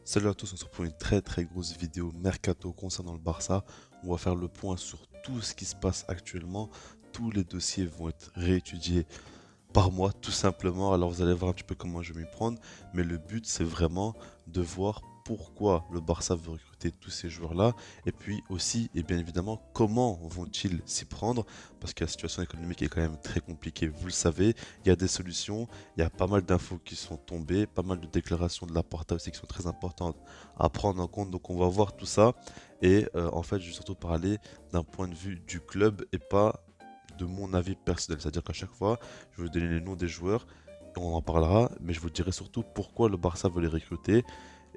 Salut à tous, on se retrouve pour une très grosse vidéo Mercato concernant le Barça. On va faire le point sur tout ce qui se passe actuellement. Tous les dossiers vont être réétudiés par mois tout simplement. Alors vous allez voir un petit peu comment je vais m'y prendre. Mais le but c'est vraiment de voir pourquoi le Barça veut recruter tous ces joueurs-là. Et puis aussi, et bien évidemment, comment vont-ils s'y prendre. Parce que la situation économique est quand même très compliquée. Vous le savez, il y a des solutions. Il y a pas mal d'infos qui sont tombées. Pas mal de déclarations de la Porta aussi qui sont très importantes à prendre en compte. Donc on va voir tout ça. Et en fait, je vais surtout parler d'un point de vue du club et pas de mon avis personnel. C'est-à-dire qu'à chaque fois, je vais vous donner les noms des joueurs, on en parlera, mais je vous dirai surtout pourquoi le Barça veut les recruter.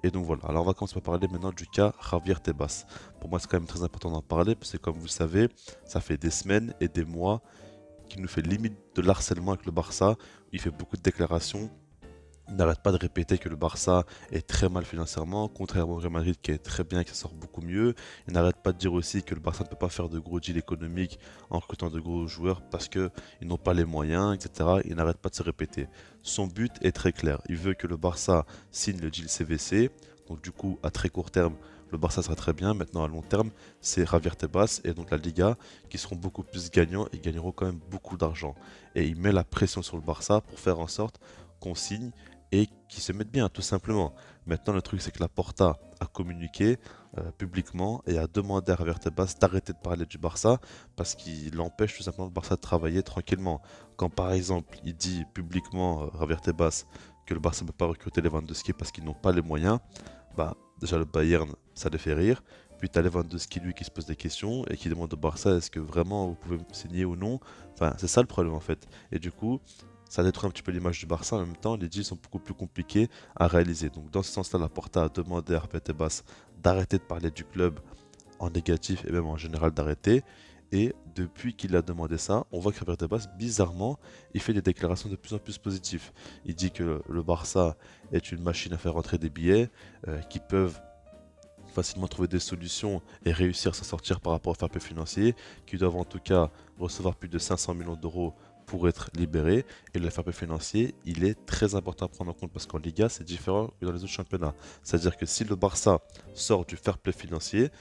Et donc voilà, alors on va commencer par parler maintenant du cas Javier Tebas. Pour moi, c'est quand même très important d'en parler, parce que comme vous le savez, ça fait des semaines et des mois qu'il nous fait limite de l'harcèlement avec le Barça. Il fait beaucoup de déclarations. Il n'arrête pas de répéter que le Barça est très mal financièrement, contrairement au Real Madrid qui est très bien, qui sort beaucoup mieux. Il n'arrête pas de dire aussi que le Barça ne peut pas faire de gros deals économiques en recrutant de gros joueurs parce qu'ils n'ont pas les moyens, etc. Il n'arrête pas de se répéter. Son but est très clair. Il veut que le Barça signe le deal CVC. Donc du coup, à très court terme, le Barça sera très bien. Maintenant, à long terme, c'est Javier Tebas et donc la Liga qui seront beaucoup plus gagnants et gagneront quand même beaucoup d'argent. Et il met la pression sur le Barça pour faire en sorte qu'on signe et qui se mettent bien, tout simplement. Maintenant, le truc, c'est que la Porta a communiqué publiquement et a demandé à Javier Tebas d'arrêter de parler du Barça parce qu'il empêche tout simplement le Barça de travailler tranquillement. Quand par exemple, il dit publiquement, Javier Tebas, que le Barça ne peut pas recruter Lewandowski parce qu'ils n'ont pas les moyens, bah déjà le Bayern, ça les fait rire. Puis tu as Lewandowski, lui, qui se pose des questions et qui demande au Barça est-ce que vraiment vous pouvez me signer ou non. Enfin, c'est ça le problème en fait. Et du coup, ça détruit un petit peu l'image du Barça. En même temps, les deals sont beaucoup plus compliqués à réaliser. Donc, dans ce sens-là, la Porta a demandé à Hervé Tebas d'arrêter de parler du club en négatif et même en général d'arrêter. Et depuis qu'il a demandé ça, on voit que Hervé Tebas, bizarrement, il fait des déclarations de plus en plus positives. Il dit que le Barça est une machine à faire rentrer des billets, qui peuvent facilement trouver des solutions et réussir à s'en sortir par rapport au fair play financier, qui doivent en tout cas recevoir plus de 500 millions d'euros pour être libérés. Et le fair play financier, il est très important à prendre en compte parce qu'en Liga, c'est différent que dans les autres championnats. C'est-à-dire que si le Barça sort du fair play financier,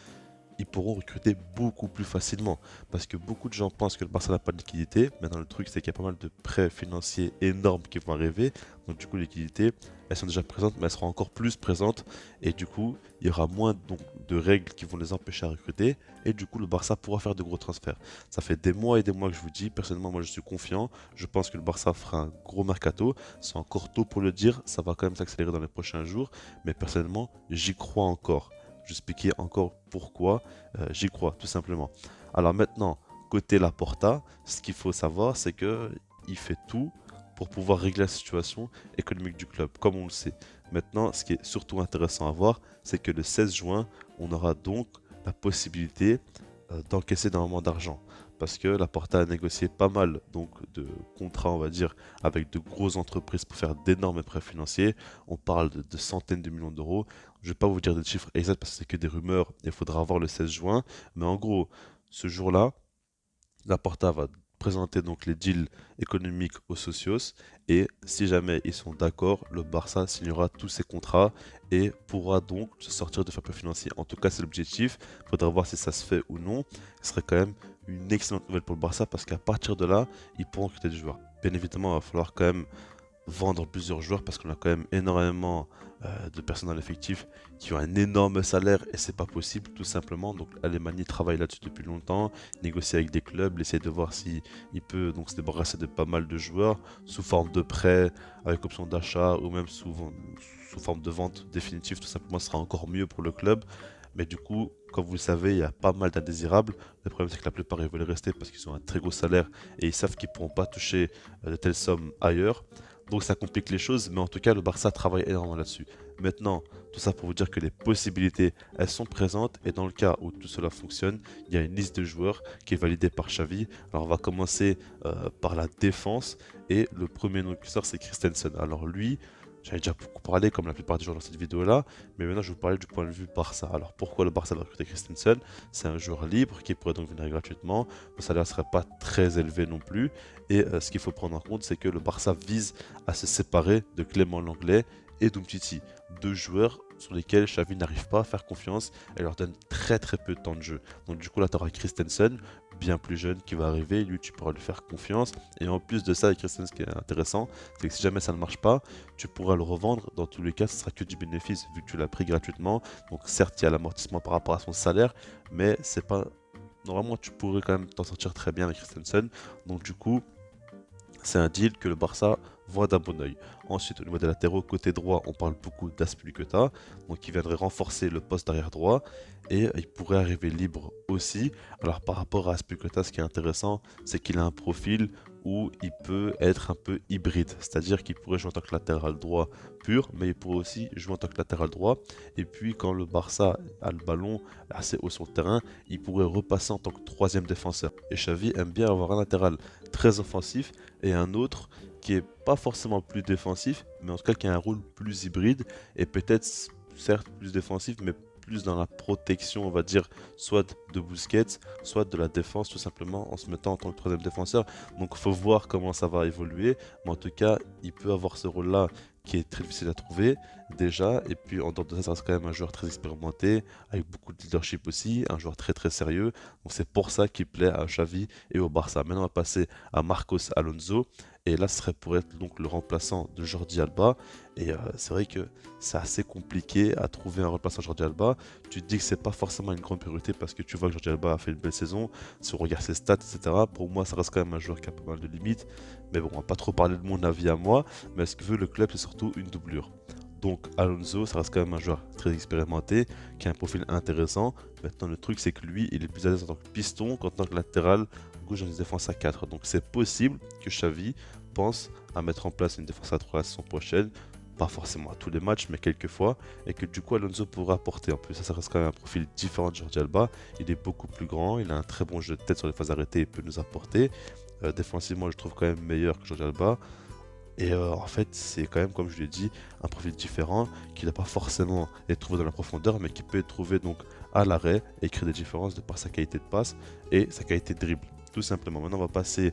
ils pourront recruter beaucoup plus facilement. Parce que beaucoup de gens pensent que le Barça n'a pas de liquidité. Maintenant, le truc, c'est qu'il y a pas mal de prêts financiers énormes qui vont arriver. Donc, du coup, les liquidités, elles sont déjà présentes, mais elles seront encore plus présentes. Et du coup, il y aura moins donc, de règles qui vont les empêcher à recruter. Et du coup, le Barça pourra faire de gros transferts. Ça fait des mois et des mois que je vous dis. Personnellement, moi, je suis confiant. Je pense que le Barça fera un gros mercato. C'est encore tôt pour le dire. Ça va quand même s'accélérer dans les prochains jours. Mais personnellement, j'y crois encore. Je vais expliquer encore pourquoi j'y crois, tout simplement. Alors maintenant, côté Laporta, ce qu'il faut savoir, c'est que il fait tout pour pouvoir régler la situation économique du club, comme on le sait. Maintenant, ce qui est surtout intéressant à voir, c'est que le 16 juin, on aura donc la possibilité d'encaisser énormément d'argent. Parce que Laporta a négocié pas mal donc, de contrats, on va dire, avec de grosses entreprises pour faire d'énormes prêts financiers. On parle de centaines de millions d'euros. Je ne vais pas vous dire des chiffres exacts parce que c'est que des rumeurs. Il faudra voir le 16 juin. Mais en gros, ce jour-là, Laporta va présenter donc les deals économiques aux socios et si jamais ils sont d'accord, le Barça signera tous ses contrats et pourra donc se sortir de fair play financier. En tout cas, c'est l'objectif. Il faudra voir si ça se fait ou non. Ce serait quand même une excellente nouvelle pour le Barça parce qu'à partir de là, ils pourront recruter des joueurs. Bien évidemment, il va falloir quand même vendre plusieurs joueurs parce qu'on a quand même énormément de personnes dans l'effectif qui ont un énorme salaire et c'est pas possible tout simplement. Donc Alemani travaille là-dessus depuis longtemps, négocie avec des clubs, essaie de voir si il peut donc se débarrasser de pas mal de joueurs sous forme de prêt, avec option d'achat ou même sous forme de vente définitive. Tout simplement, ce sera encore mieux pour le club. Mais du coup, comme vous le savez, il y a pas mal d'indésirables. Le problème, c'est que la plupart, ils veulent rester parce qu'ils ont un très gros salaire et ils savent qu'ils ne pourront pas toucher de telles sommes ailleurs. Donc ça complique les choses, mais en tout cas, le Barça travaille énormément là-dessus. Maintenant, tout ça pour vous dire que les possibilités, elles sont présentes. Et dans le cas où tout cela fonctionne, il y a une liste de joueurs qui est validée par Xavi. Alors on va commencer par la défense. Et le premier nom qui sort, c'est Christensen. Alors lui, j'avais déjà beaucoup parlé, comme la plupart des gens dans cette vidéo-là, mais maintenant je vais vous parler du point de vue Barça. Alors pourquoi le Barça va recruter Christensen? C'est un joueur libre qui pourrait donc venir gratuitement. Le salaire ne serait pas très élevé non plus. Et ce qu'il faut prendre en compte, c'est que le Barça vise à se séparer de Clément Langlais et d'Umtiti. Deux joueurs sur lesquels Xavi n'arrive pas à faire confiance et leur donne très très peu de temps de jeu. Donc du coup là tu auras Christensen, bien plus jeune, qui va arriver, lui tu pourras lui faire confiance. Et en plus de ça, avec Christensen, ce qui est intéressant, c'est que si jamais ça ne marche pas, tu pourras le revendre. Dans tous les cas, ce sera que du bénéfice vu que tu l'as pris gratuitement. Donc certes, il y a l'amortissement par rapport à son salaire, mais c'est pas... Normalement, tu pourrais quand même t'en sortir très bien avec Christensen. Donc du coup, c'est un deal que le Barça voit d'un bon oeil. Ensuite, au niveau des latéraux, côté droit, on parle beaucoup d'Azpilicueta, donc il viendrait renforcer le poste d'arrière droit et il pourrait arriver libre aussi. Alors par rapport à Azpilicueta, ce qui est intéressant, c'est qu'il a un profil où il peut être un peu hybride, c'est-à-dire qu'il pourrait jouer en tant que latéral droit pur, mais il pourrait aussi jouer en tant que latéral droit. Et puis quand le Barça a le ballon assez haut sur le terrain, il pourrait repasser en tant que troisième défenseur. Et Xavi aime bien avoir un latéral très offensif et un autre qui est pas forcément plus défensif, mais en tout cas qui a un rôle plus hybride et peut-être certes plus défensif, mais plus dans la protection, on va dire, soit de Busquets, soit de la défense tout simplement en se mettant en tant que troisième défenseur. Donc il faut voir comment ça va évoluer, mais en tout cas il peut avoir ce rôle-là qui est très difficile à trouver déjà, et puis en dehors de ça, ça reste quand même un joueur très expérimenté, avec beaucoup de leadership aussi, un joueur très très sérieux, donc c'est pour ça qu'il plaît à Xavi et au Barça. Maintenant on va passer à Marcos Alonso, et là ce serait pour être donc le remplaçant de Jordi Alba, et c'est vrai que c'est assez compliqué à trouver un remplaçant de Jordi Alba. Tu te dis que c'est pas forcément une grande priorité parce que tu vois que Jordi Alba a fait une belle saison, si on regarde ses stats, etc. Pour moi ça reste quand même un joueur qui a pas mal de limites, mais bon on va pas trop parler de mon avis à moi, mais ce que veut le club c'est surtout une doublure. Donc Alonso, ça reste quand même un joueur très expérimenté, qui a un profil intéressant. Maintenant le truc c'est que lui, il est plus à l'aise en tant que piston qu'en tant que latéral gauche dans une défense à 4. Donc c'est possible que Xavi pense à mettre en place une défense à 3 la saison prochaine, pas forcément à tous les matchs, mais quelques fois, et que du coup Alonso pourra apporter. En plus, ça reste quand même un profil différent de Jordi Alba. Il est beaucoup plus grand, il a un très bon jeu de tête sur les phases arrêtées, il peut nous apporter. Défensivement, je le trouve quand même meilleur que Jordi Alba. Et en fait, c'est quand même, comme je l'ai dit, un profil différent qui n'a pas forcément être trouvé dans la profondeur, mais qui peut être trouvé donc à l'arrêt et créer des différences de par sa qualité de passe et sa qualité de dribble. Tout simplement. Maintenant, on va passer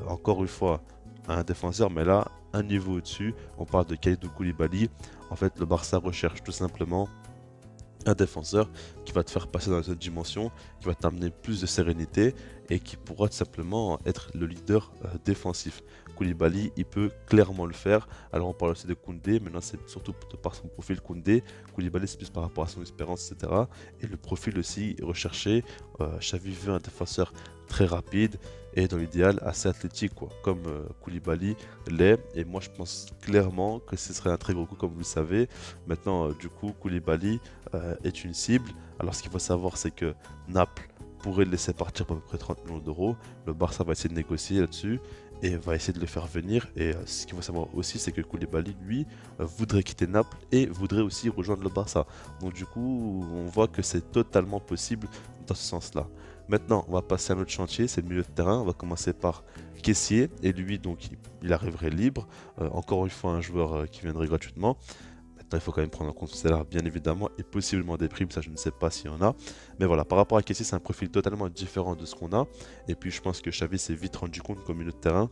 encore une fois à un défenseur, mais là, un niveau au-dessus. On parle de Kalidou Koulibaly. En fait, le Barça recherche tout simplement un défenseur qui va te faire passer dans une autre dimension, qui va t'amener plus de sérénité et qui pourra tout simplement être le leader défensif. Koulibaly, il peut clairement le faire. Alors on parle aussi de Koundé, maintenant c'est surtout de par son profil Koundé. Koulibaly c'est plus par rapport à son expérience, etc. Et le profil aussi recherché. Xavi veut un défenseur très rapide et dans l'idéal assez athlétique, quoi, comme Koulibaly l'est. Et moi je pense clairement que ce serait un très gros coup comme vous le savez. Maintenant du coup Koulibaly est une cible. Alors ce qu'il faut savoir c'est que Naples pourrait le laisser partir pour à peu près 30 millions d'euros. Le Barça va essayer de négocier là-dessus et va essayer de le faire venir. Et ce qu'il faut savoir aussi, c'est que Koulibaly, lui, voudrait quitter Naples et voudrait aussi rejoindre le Barça. Donc du coup, on voit que c'est totalement possible dans ce sens-là. Maintenant, on va passer à un autre chantier, c'est le milieu de terrain. On va commencer par Kessié, et lui, donc, il arriverait libre. Encore une fois, un joueur qui viendrait gratuitement. Maintenant, il faut quand même prendre en compte son salaire, bien évidemment, et possiblement des primes, ça je ne sais pas s'il y en a. Mais voilà, par rapport à Kessié, c'est un profil totalement différent de ce qu'on a. Et puis, je pense que Xavi s'est vite rendu compte qu'au milieu de terrain,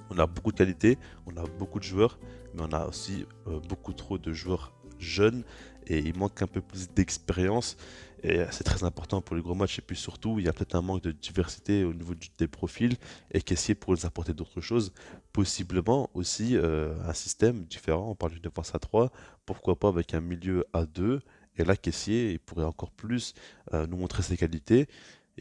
on a beaucoup de qualité, on a beaucoup de joueurs, mais on a aussi beaucoup trop de joueurs jeunes et il manque un peu plus d'expérience. Et c'est très important pour les gros matchs. Et puis surtout, il y a peut-être un manque de diversité au niveau des profils et qu'essayer pour nous apporter d'autres choses. Possiblement aussi un système différent. On parle d'une défense à 3, pourquoi pas avec un milieu à 2. Et là, Kessié, il pourrait encore plus nous montrer ses qualités.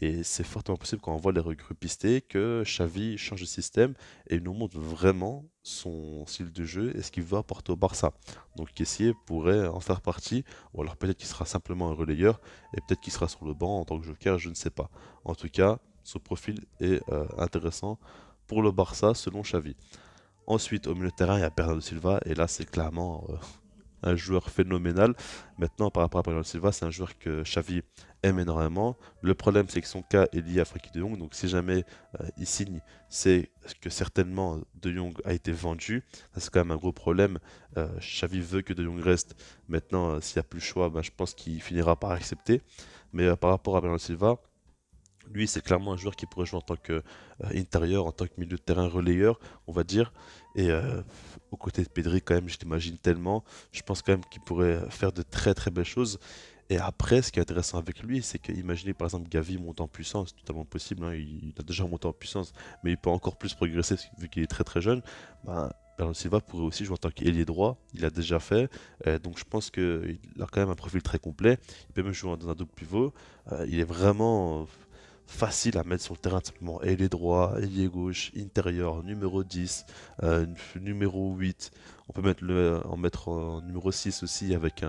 Et c'est fortement possible quand on voit les recrues pistées que Xavi change de système et nous montre vraiment son style de jeu et ce qu'il veut apporter au Barça. Donc Kessié pourrait en faire partie, ou alors peut-être qu'il sera simplement un relayeur et peut-être qu'il sera sur le banc en tant que joker, je ne sais pas. En tout cas, ce profil est intéressant pour le Barça selon Xavi. Ensuite, au milieu de terrain, il y a Bernardo Silva et là c'est clairement un joueur phénoménal. Maintenant, par rapport à Bernardo Silva, c'est un joueur que Xavi aime énormément. Le problème, c'est que son cas est lié à Frenkie de Jong. Donc, si jamais il signe, c'est que certainement De Jong a été vendu. Ça, c'est quand même un gros problème. Xavi veut que De Jong reste. Maintenant, s'il n'y a plus le choix, ben, je pense qu'il finira par accepter. Mais par rapport à Bernardo Silva, Lui, c'est clairement un joueur qui pourrait jouer en tant que intérieur, en tant que milieu de terrain relayeur, on va dire. Et aux côtés de Pedri, quand même, je l'imagine tellement. Je pense quand même qu'il pourrait faire de très très belles choses. Et après, ce qui est intéressant avec lui, c'est que, imaginez par exemple Gavi monte en puissance, c'est totalement possible, hein, il a déjà monté en puissance, mais il peut encore plus progresser vu qu'il est très très jeune. Ben, Bernardo Silva pourrait aussi jouer en tant qu'ailier droit, il l'a déjà fait, donc je pense qu'il a quand même un profil très complet. Il peut même jouer dans un double pivot. Il est vraiment facile à mettre sur le terrain, tout simplement ailier droit, ailier gauche, intérieur, numéro 10, numéro 8. On peut en mettre en numéro 6 aussi avec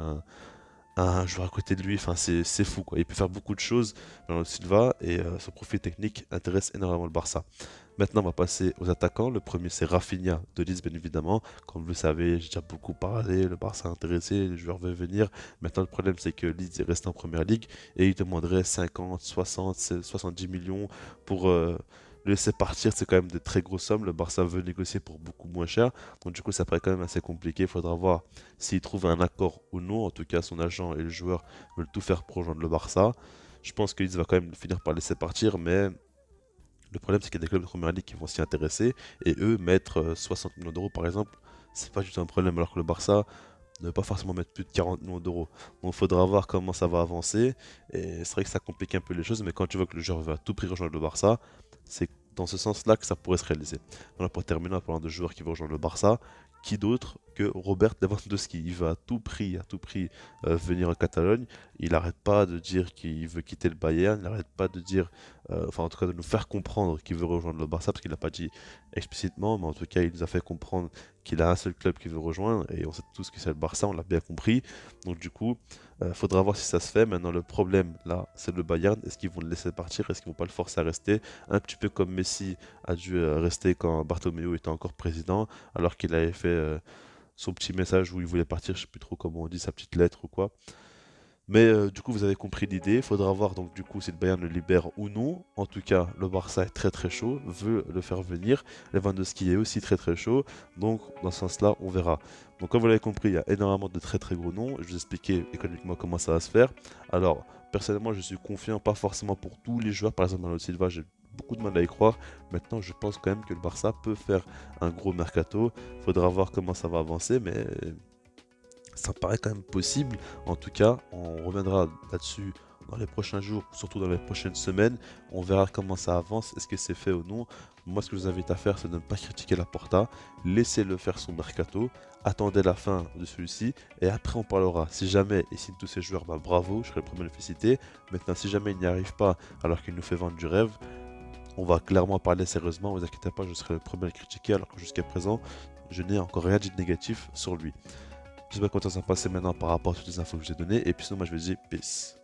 un joueur à côté de lui, enfin c'est fou quoi. Il peut faire beaucoup de choses, Bernardo Silva, et son profil technique intéresse énormément le Barça. Maintenant, on va passer aux attaquants. Le premier, c'est Rafinha de Leeds, bien évidemment. Comme vous le savez, j'ai déjà beaucoup parlé, le Barça est intéressé, les joueurs veulent venir. Maintenant, le problème, c'est que Leeds est resté en première ligue et il demanderait 50, 60, 70 millions pour le laisser partir. C'est quand même de très grosses sommes. Le Barça veut négocier pour beaucoup moins cher. Donc, du coup, ça paraît quand même assez compliqué. Il faudra voir s'il trouve un accord ou non. En tout cas, son agent et le joueur veulent tout faire pour rejoindre le Barça. Je pense que Leeds va quand même finir par laisser partir, mais le problème, c'est qu'il y a des clubs de première ligue qui vont s'y intéresser et eux, mettre 60 millions d'euros par exemple, c'est pas du tout un problème, alors que le Barça ne veut pas forcément mettre plus de 40 millions d'euros. Donc il faudra voir comment ça va avancer. Et c'est vrai que ça complique un peu les choses, mais quand tu vois que le joueur veut à tout prix rejoindre le Barça, c'est dans ce sens-là que ça pourrait se réaliser. Voilà, pour terminer, en parlant de joueurs qui vont rejoindre le Barça, qui d'autre que Robert Lewandowski? Il veut à tout prix venir en Catalogne. Il n'arrête pas de dire qu'il veut quitter le Bayern, il n'arrête pas de dire, enfin en tout cas de nous faire comprendre qu'il veut rejoindre le Barça, parce qu'il n'a pas dit explicitement, mais en tout cas il nous a fait comprendre qu'il a un seul club qu'il veut rejoindre, et on sait tous que c'est le Barça, on l'a bien compris. Donc du coup, faudra voir si ça se fait. Maintenant, le problème là, c'est le Bayern. Est-ce qu'ils vont le laisser partir? Est-ce qu'ils vont pas le forcer à rester? Un petit peu comme Messi a dû rester quand Bartomeu était encore président, alors qu'il avait fait son petit message où il voulait partir, je sais plus trop comment on dit, sa petite lettre ou quoi. Mais du coup, vous avez compris l'idée. Il faudra voir donc du coup si le Bayern le libère ou non. En tout cas, le Barça est très très chaud, veut le faire venir. Lewandowski est aussi très très chaud. Donc dans ce sens-là, on verra. Donc comme vous l'avez compris, il y a énormément de très très gros noms. Je vous ai expliqué économiquement comment ça va se faire. Alors, personnellement, je suis confiant, pas forcément pour tous les joueurs. Par exemple, Bernardo Silva, j'ai beaucoup de mal à y croire. Maintenant, je pense quand même que le Barça peut faire un gros mercato. Il faudra voir comment ça va avancer, mais ça paraît quand même possible. En tout cas, on reviendra là-dessus dans les prochains jours, surtout dans les prochaines semaines. On verra comment ça avance, est-ce que c'est fait ou non. Moi, ce que je vous invite à faire, c'est de ne pas critiquer la Porta. Laissez-le faire son mercato. Attendez la fin de celui-ci. Et après, on parlera. Si jamais il signe tous ces joueurs, bah, bravo, je serai le premier à le féliciter. Maintenant, si jamais il n'y arrive pas, alors qu'il nous fait vendre du rêve, on va clairement parler sérieusement. Ne vous inquiétez pas, je serai le premier à le critiquer, alors que jusqu'à présent, je n'ai encore rien dit de négatif sur lui. Je sais pas comment ça va se passer maintenant par rapport à toutes les infos que je vous ai données. Et puis sinon, moi je vous dis peace.